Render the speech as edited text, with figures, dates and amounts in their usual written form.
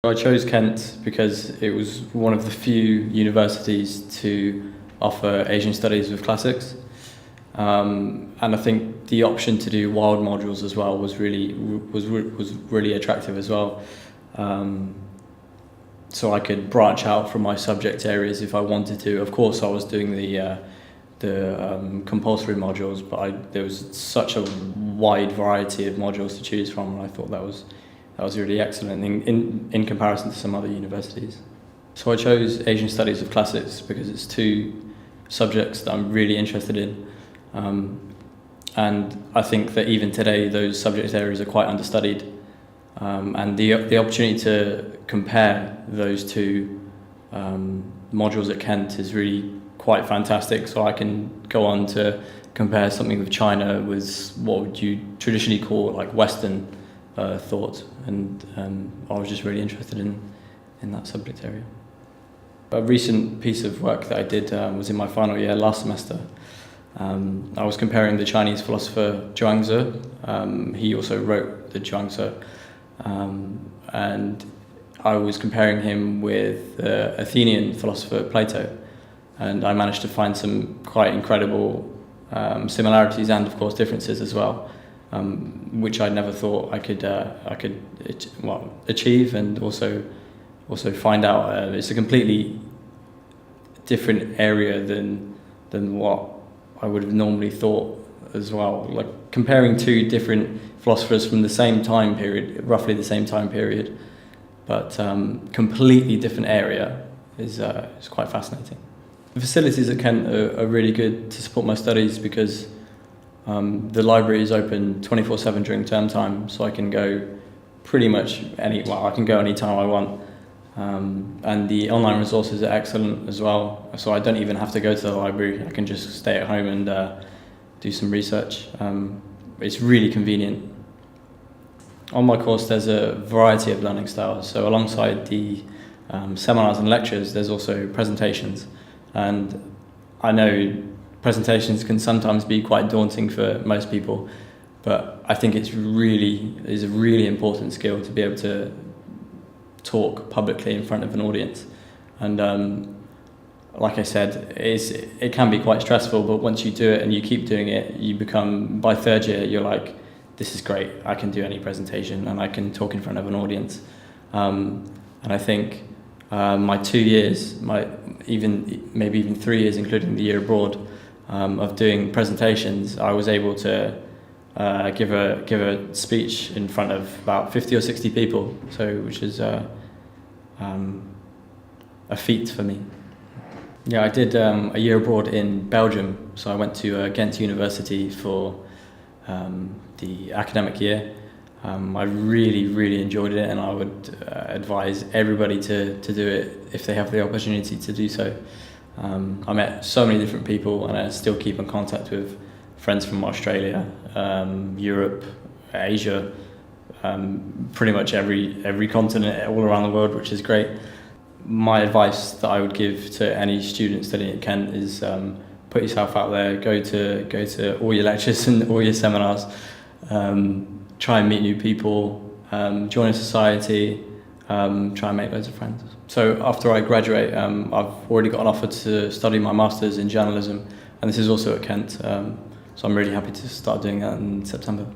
I chose Kent because it was one of the few universities to offer Asian studies with classics. And I think the option to do wild modules as well was really attractive as well. So I could branch out from my subject areas if I wanted to. Of course, I was doing the compulsory modules, but there was such a wide variety of modules to choose from, and I thought that was really excellent in comparison to some other universities. So I chose Asian Studies of Classics because it's two subjects that I'm really interested in. And I think that even today those subject areas are quite understudied. And the opportunity to compare those two modules at Kent is really quite fantastic. So I can go on to compare something with China with what would you traditionally call like Western thought, and I was just really interested in that subject area. A recent piece of work that I did was in my final year last semester. I was comparing the Chinese philosopher Zhuangzi. He also wrote the Zhuangzi, and I was comparing him with the Athenian philosopher Plato, and I managed to find some quite incredible similarities and, of course, differences as well, which I never thought I could achieve, and also find out it's a completely different area than what I would have normally thought as well. Like comparing two different philosophers from the same time period, roughly the same time period, but completely different area is quite fascinating. The facilities at Kent are really good to support my studies because the library is open 24/7 during term time, so I can go pretty much I can go any time I want. And the online resources are excellent as well, so I don't even have to go to the library. I can just stay at home and do some research. It's really convenient. On my course there's a variety of learning styles, so alongside the seminars and lectures there's also presentations, and I know presentations can sometimes be quite daunting for most people, but I think it's a really important skill to be able to talk publicly in front of an audience. And like I said, it can be quite stressful, but once you do it and you keep doing it, you become, by third year, you're like, this is great, I can do any presentation and I can talk in front of an audience. And I think my 2 years, maybe even 3 years, including the year abroad, of doing presentations, I was able to give a speech in front of about 50 or 60 people, which is a feat for me. Yeah, I did a year abroad in Belgium, so I went to Ghent University for the academic year. I really enjoyed it, and I would advise everybody to do it if they have the opportunity to do so. I met so many different people, and I still keep in contact with friends from Australia, Europe, Asia, pretty much every continent all around the world, which is great. My advice that I would give to any student studying at Kent is put yourself out there, go to all your lectures and all your seminars, try and meet new people, join a society, try and make loads of friends. So after I graduate, I've already got an offer to study my master's in journalism, and this is also at Kent. So I'm really happy to start doing that in September.